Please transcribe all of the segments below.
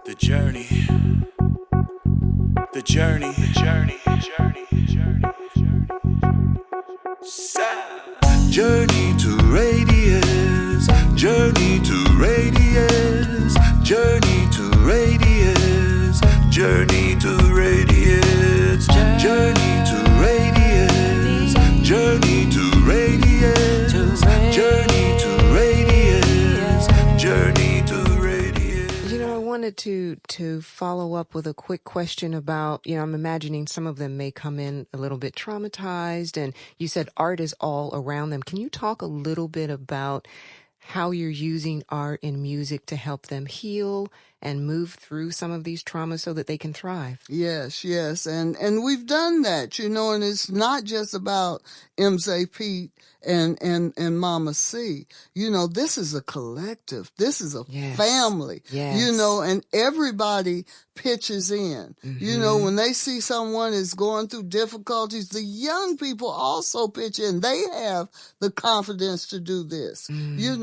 The journey, the journey, the journey, the journey, the journey, journey to radiance, journey to radiance, journey to radiance, journey to radiance, journey to radiance, journey to radiance, journey to radiance, journey to radiance. You know, I wanted to follow up with a quick question about, I'm imagining some of them may come in a little bit traumatized, and you said art is all around them. Can you talk a little bit about how you're using art and music to help them heal and move through some of these traumas so that they can thrive? Yes. And we've done that, and it's not just about MZ Pete and Mama C. This is a collective. This is a family. Yes. And everybody pitches in. Mm-hmm. When they see someone is going through difficulties, the young people also pitch in. They have the confidence to do this. We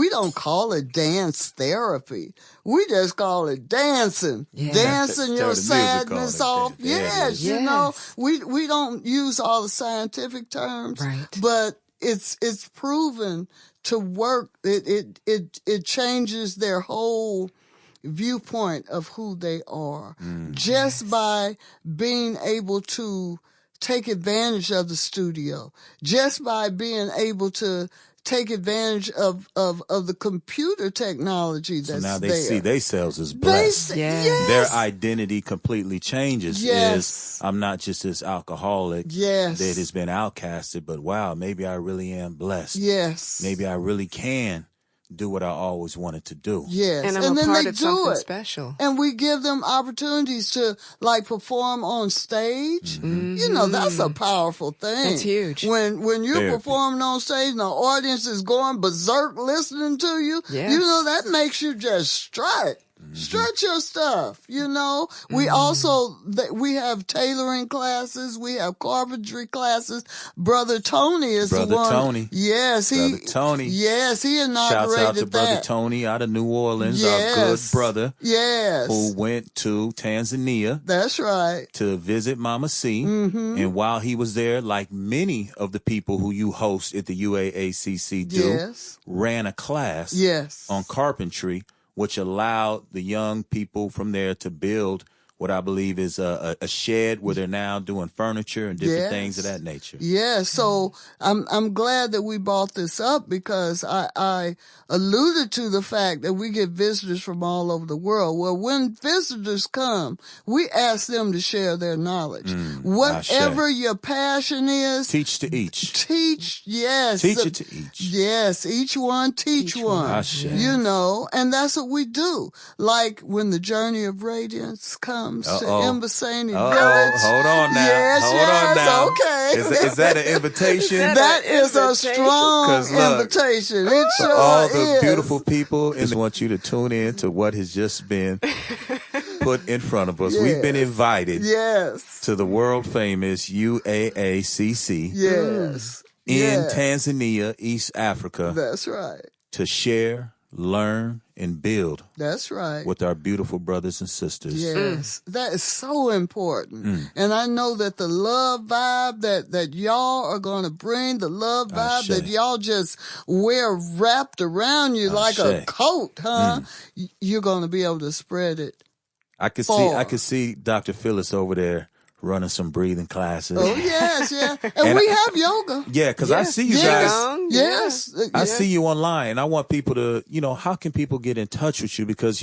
don't call it dance therapy. We just call it dancing. Yeah. Dancing your Turn the music on sadness and off. dance. Yes, we don't use all the scientific terms, Right. but it's proven to work. It changes their whole viewpoint of who they are just by being able to take advantage of the studio, just by being able to take advantage of the computer technology that's So now they there. see themselves as blessed. Yes. Their identity completely changes. Yes. Is I'm not just this alcoholic Yes. that has been outcasted, but wow, maybe I really am blessed. Yes. Maybe I really can do what I always wanted to do. Yes. And I'm a then part they of do something it. special. And we give them opportunities to perform on stage. Mm-hmm. That's a powerful thing. That's huge. When you're Therapy. performing on stage and the audience is going berserk listening to you, Yes. that makes you just strut. Stretch your stuff, We also, we have tailoring classes. We have carpentry classes. Brother Tony is Brother the one. Tony. Yes, Brother Tony. Yes, he inaugurated Shouts out to that. Brother Tony out of New Orleans, Yes. our good brother Yes. who went to Tanzania That's right. to visit Mama C. And while he was there, like many of the people who you host at the UAACC do, Yes. ran a class Yes. on carpentry, which allowed the young people from there to build what I believe is a shed where they're now doing furniture and different things of that nature. Yeah, so I'm glad that we brought this up because I alluded to the fact that we get visitors from all over the world. Well, when visitors come, we ask them to share their knowledge. Whatever your passion is, Teach to each. teach, yes. Teach it to each. Yes, each one teach one. Ashe. And that's what we do. Like when the Journey of Radiance comes to Embasani Village. Hold on now. Yes, Hold on now. okay. Is that an invitation? That is a strong 'Cause look, invitation. It For sure all the is. beautiful people, and I want you to tune in to what has just been put in front of us. We've been invited Yes. to the world famous UAACC Yes. in Yes. Tanzania, East Africa, That's right. to share, learn, and build That's right. with our beautiful brothers and sisters. Yes, that is so important. And I know that the love vibe that y'all are going to bring, the love vibe Ashe. that y'all just wear wrapped around you like a Ashe. coat, huh? You're going to be able to spread it. I could see Dr. Phyllis over there running some breathing classes. Oh, yes, yeah. And we have yoga. Yeah, because I see you guys. Yes. I see you online. I want people to, how can people get in touch with you? Because,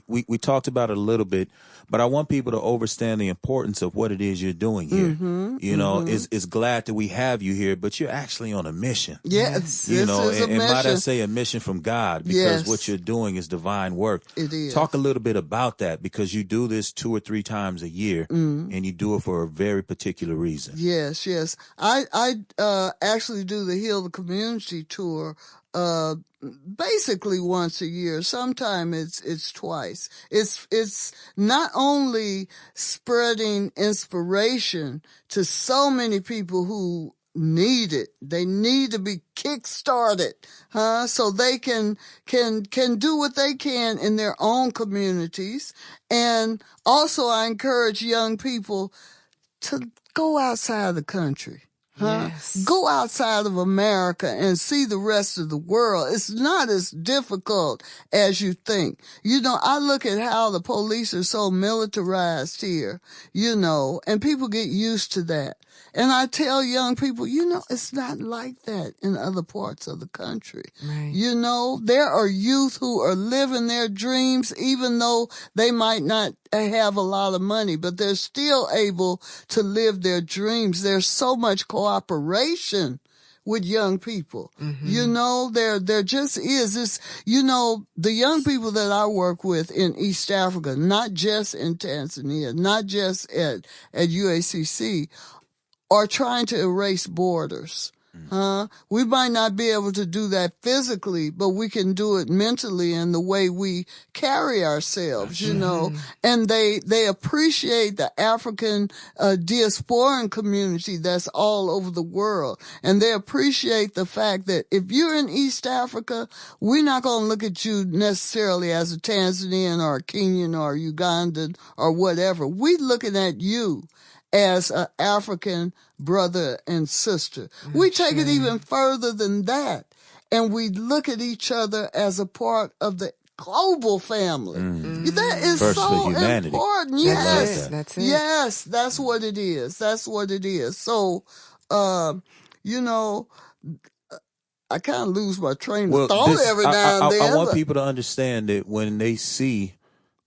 we talked about it a little bit, but I want people to understand the importance of what it is you're doing here. It's glad that we have you here, but you're actually on a mission. Yes, and is a mission. might I say a mission from God, because what you're doing is divine work. It is. Talk a little bit about that, because you do this 2 or 3 times a year, and you do it for a very particular reason. Yes. I actually do the Heal the Community tour basically once a year. Sometimes it's twice. It's not only spreading inspiration to so many people who need it. They need to be kick-started, so they can do what they can in their own communities. And also I encourage young people to go outside the country. Yes. Go outside of America and see the rest of the world. It's not as difficult as you think. I look at how the police are so militarized here, and people get used to that. And I tell young people, it's not like that in other parts of the country. Right. There are youth who are living their dreams, even though they might not have a lot of money, but they're still able to live their dreams. There's so much cooperation with young people. Mm-hmm. There just is this, the young people that I work with in East Africa, not just in Tanzania, not just at UACC, are trying to erase borders. We might not be able to do that physically, but we can do it mentally in the way we carry ourselves, and they appreciate the African diasporan community that's all over the world. And they appreciate the fact that if you're in East Africa, we're not going to look at you necessarily as a Tanzanian or a Kenyan or a Ugandan or whatever. We're looking at you as an African brother and sister. We take it even further than that, and we look at each other as a part of the global family. That is First so for humanity. important. That's it. Yes, that's what it is. That's what it is. So, I kind of lose my train of thought every now and then. I want people to understand that when they see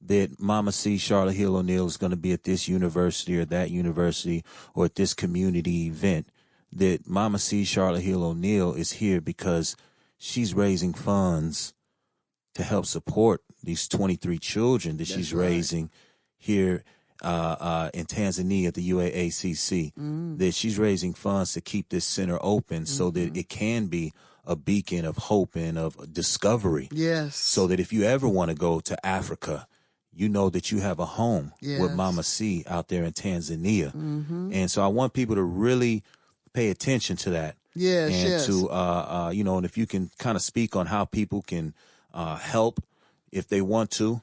that Mama C. Charlotte Hill O'Neal is going to be at this university or that university or at this community event, that Mama C. Charlotte Hill O'Neal is here because she's raising funds to help support these 23 children that she's raising here in Tanzania at the UAACC, that she's raising funds to keep this center open so that it can be a beacon of hope and of discovery. Yes. So that if you ever want to go to Africa, you know that you have a home with Mama C out there in Tanzania. And so I want people to really pay attention to that. Yes, to, and if you can kind of speak on how people can help if they want to,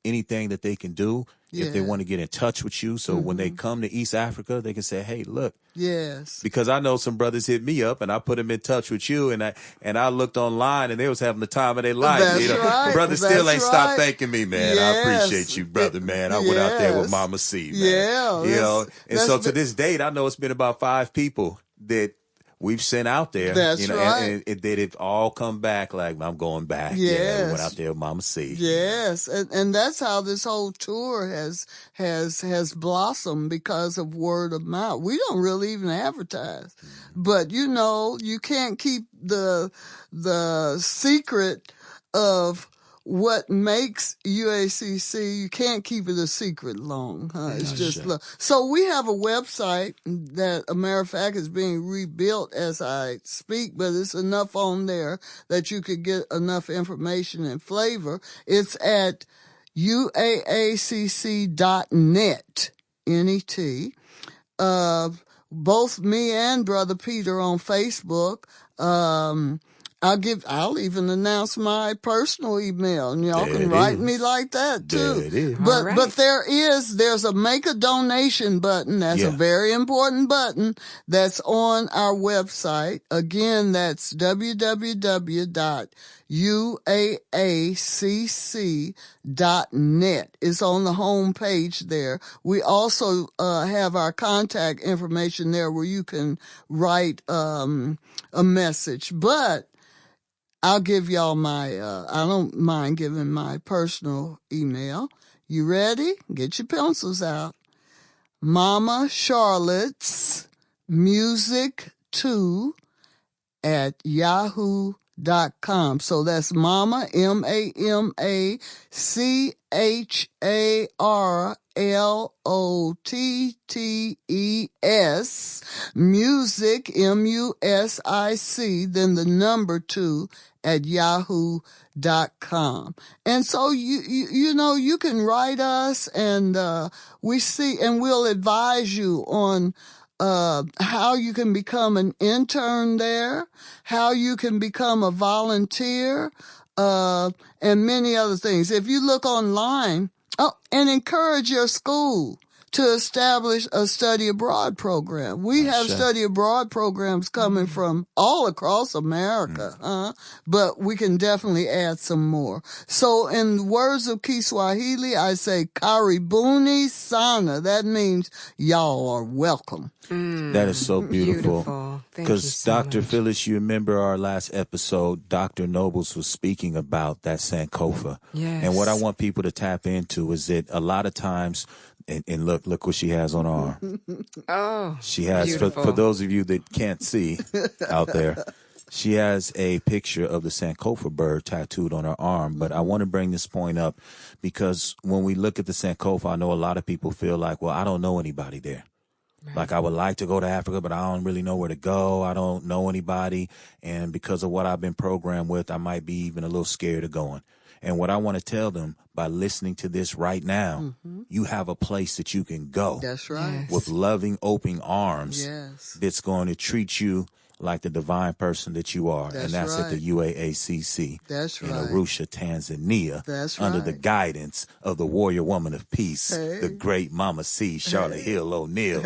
anything that they can do. If they want to get in touch with you. So when they come to East Africa, they can say, hey, look. Yes. Because I know some brothers hit me up and I put them in touch with you and I looked online and they was having the time of their life. That's right. The brother still ain't stopped right. thanking me, man. Yes. I appreciate you, brother, man. I went out there with Mama C, man. Yeah. And so to this date, I know it's been about 5 people that we've sent out there, That's right. and they've all come back like, I'm going back. Yes. Yeah, we went out there with Mama C. Yes, and that's how this whole tour has blossomed because of word of mouth. We don't really even advertise, but you can't keep the secret of what makes UACC, you can't keep it a secret long, It's just love. So we have a website that, a matter of fact, is being rebuilt as I speak, but it's enough on there that you could get enough information and flavor. It's at uaacc.net, N-E-T. Both me and Brother Peter on Facebook. I'll even announce my personal email, and y'all can write me like that too. But there's a make a donation button. That's a very important button that's on our website. Again, that's www.uaacc.net. It's on the home page there. We also have our contact information there where you can write a message. But I'll give y'all my, I don't mind giving my personal email. You ready? Get your pencils out. Mama Charlotte's Music2 at yahoo.com. So that's Mama, MAMACHARLOTTES, music, MUSIC, then the number 2 at yahoo.com. And so you can write us and we see, and we'll advise you on how you can become an intern there, how you can become a volunteer, and many other things. If you look online, and encourage your school to establish a study abroad program. We have study abroad programs coming from all across America, but we can definitely add some more. So in the words of Kiswahili, I say karibuni sana. That means y'all are welcome. That is so beautiful. Thank you Because so Dr. much. Phyllis, you remember our last episode, Dr. Nobles was speaking about that Sankofa. Yes. And what I want people to tap into is that a lot of times, and look what she has on her arm. Oh, She has, for those of you that can't see out there, she has a picture of the Sankofa bird tattooed on her arm. But I want to bring this point up because when we look at the Sankofa, I know a lot of people feel like, well, I don't know anybody there. Right. Like I would like to go to Africa, but I don't really know where to go. I don't know anybody. And because of what I've been programmed with, I might be even a little scared of going. And what I want to tell them by listening to this right now, you have a place that you can go. That's right. Yes. With loving, open arms. Yes. That's going to treat you like the divine person that you are. That's and that's right. at the UAACC That's in right. Arusha, Tanzania. That's under right. the guidance of the warrior woman of peace, the great Mama C, Charlotte Hill O'Neill.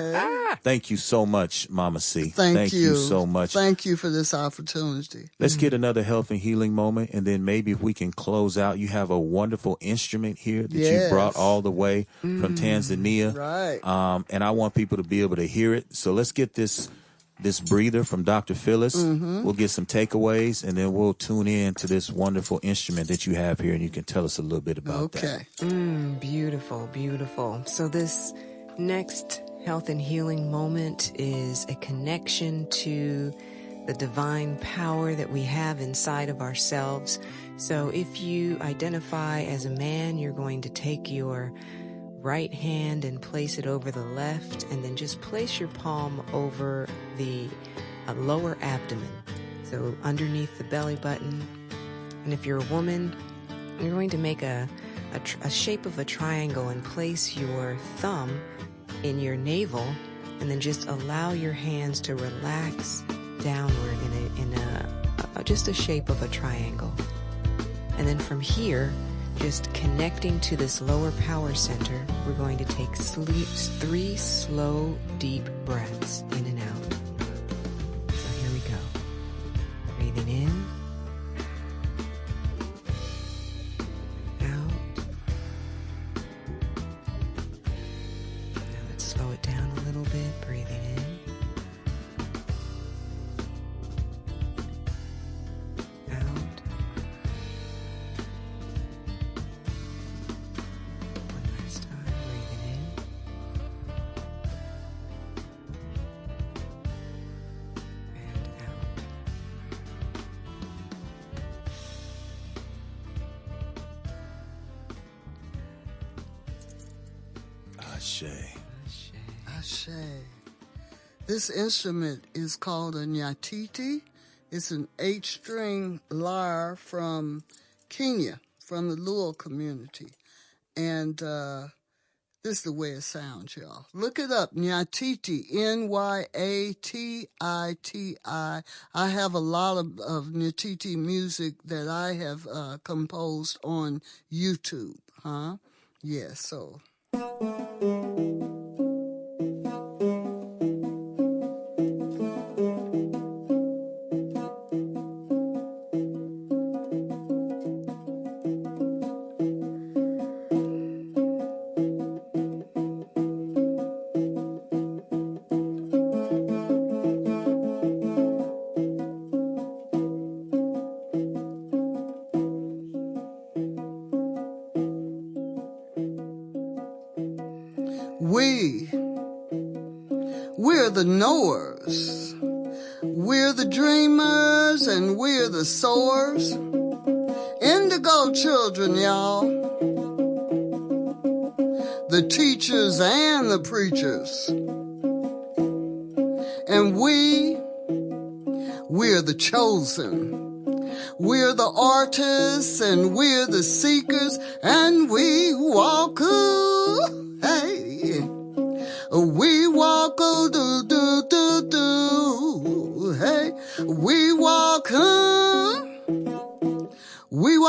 Thank you so much, Mama C. Thank you so much. Thank you for this opportunity. Let's get another health and healing moment, and then maybe if we can close out. You have a wonderful instrument here that you brought all the way from Tanzania. Right. And I want people to be able to hear it. So let's get this breather from Dr. Phyllis. We'll get some takeaways, and then we'll tune in to this wonderful instrument that you have here, and you can tell us a little bit about that. Beautiful, beautiful. So this next health and healing moment is a connection to the divine power that we have inside of ourselves. So if you identify as a man, you're going to take your right hand and place it over the left, and then just place your palm over the lower abdomen, so underneath the belly button. And if you're a woman, you're going to make a shape of a triangle and place your thumb in your navel, and then just allow your hands to relax downward in just a shape of a triangle. And then from here, just connecting to this lower power center, we're going to take 3 slow, deep breaths in and out. So here we go. Breathing in. Out. Now let's slow it down a little bit. Breathing in. Ashe. This instrument is called a nyatiti. It's an 8-string lyre from Kenya, from the Luo community. And this is the way it sounds, y'all. Look it up, nyatiti, Nyatiti. I have a lot of nyatiti music that I have composed on YouTube, Yeah, so... We're the knowers, we're the dreamers, and we're the sowers. Indigo children, y'all. The teachers and the preachers. And we're the chosen. We're the artists, and we're the seekers, and we walk, hey. We walk, do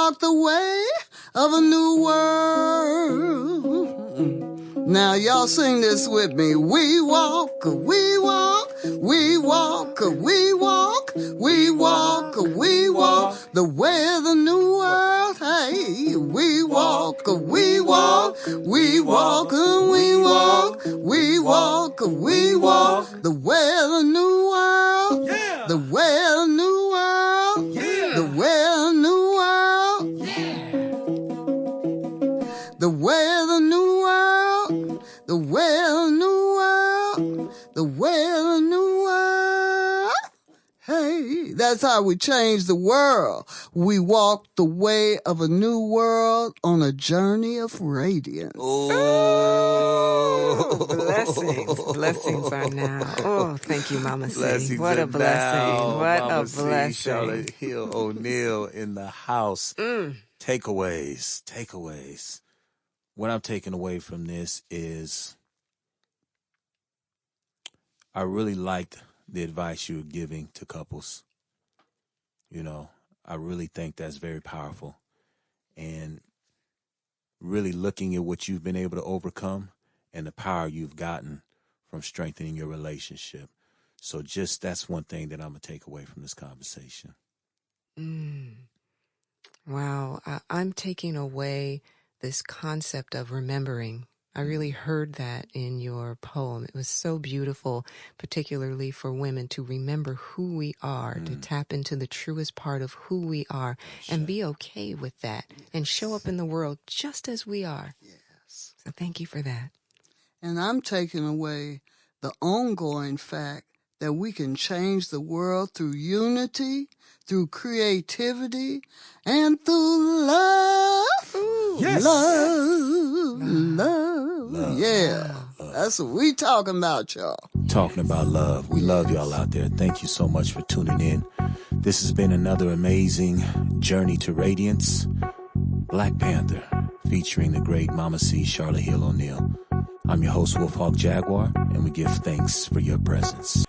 walk the way of a new world. Now y'all sing this with me. We walk, we walk, we walk, we walk, we walk, we walk the way of the new world. Hey, we walk, we walk, we walk, we walk, we walk, we walk the way of the new world. Yeah. The way of the new world. Yeah. The way of the new world. Yeah. The way of the new world. The way of the new world. The way of the new world. Hey, that's how we change the world. We walk the way of a new world on a journey of radiance. Oh, blessings. Blessings are now. Oh, thank you, Mama C. What a blessing. What a blessing. Charlotte Hill O'Neal in the house. Takeaways. What I'm taking away from this is I really liked the advice you were giving to couples. You know, I really think that's very powerful. And really looking at what you've been able to overcome and the power you've gotten from strengthening your relationship. So just that's one thing that I'm going to take away from this conversation. Wow. I'm taking away this concept of remembering. I really heard that in your poem. It was so beautiful, particularly for women, to remember who we are, to tap into the truest part of who we are, and be okay with that, and show up in the world just as we are. Yes. So thank you for that. And I'm taking away the ongoing fact that we can change the world through unity, through creativity, and through love. Ooh, yes. Love. Yeah. That's what we talking about, y'all. Talking about love. We love y'all out there. Thank you so much for tuning in. This has been another amazing journey to radiance. Black Panther, featuring the great Mama C, Charlotte Hill O'Neal. I'm your host, Wolfhawk Jaguar, and we give thanks for your presence.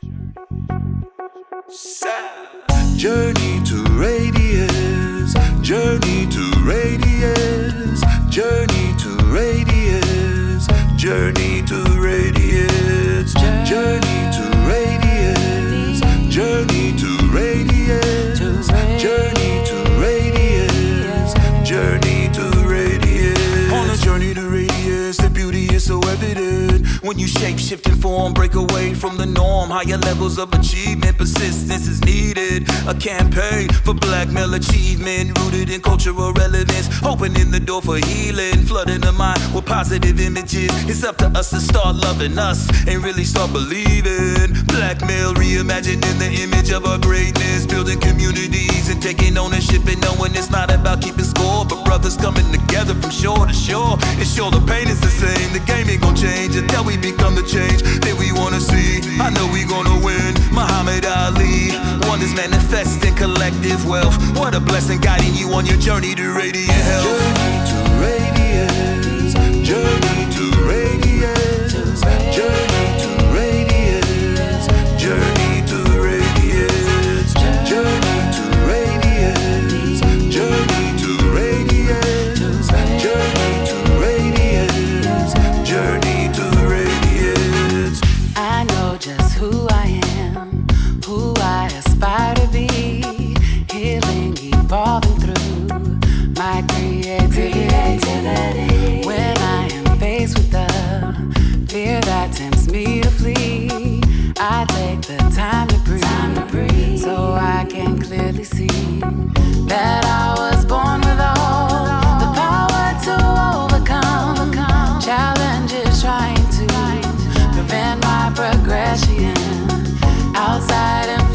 Journey to radiance, journey to radiance, journey to radiance, journey to radiance, journey to radiance, journey to radiance, journey to radiance, journey to radiance. On a journey to radiance, the beauty is so evident. When you shape, shift, and form, break away from the norm. Higher levels of achievement, persistence is needed. A campaign for black male achievement, rooted in cultural relevance, opening the door for healing, flooding the mind with positive images. It's up to us to start loving us and really start believing. Black male reimagining the image of our greatness, building communities and taking ownership and knowing it's not about keeping score, but brothers coming together from shore to shore. It's sure the pain is the same. The game ain't gonna change until we become the change that we wanna see. I know we gonna win. Muhammad Ali, one is manifesting collective wealth. What a blessing guiding you on your journey to radiant health. Journey to radiance, journey to radiance, journey to radiance, journey to radiance, journey to radiance, journey to radiance, journey to radiance, journey to radiance. I know just who I am, who I aspire to be, healing, evolving through my creativity. When I am faced with the fear that tempts me to flee, I take the time to breathe, so I can clearly see that I was born with all the power to overcome challenges trying to prevent my progression outside and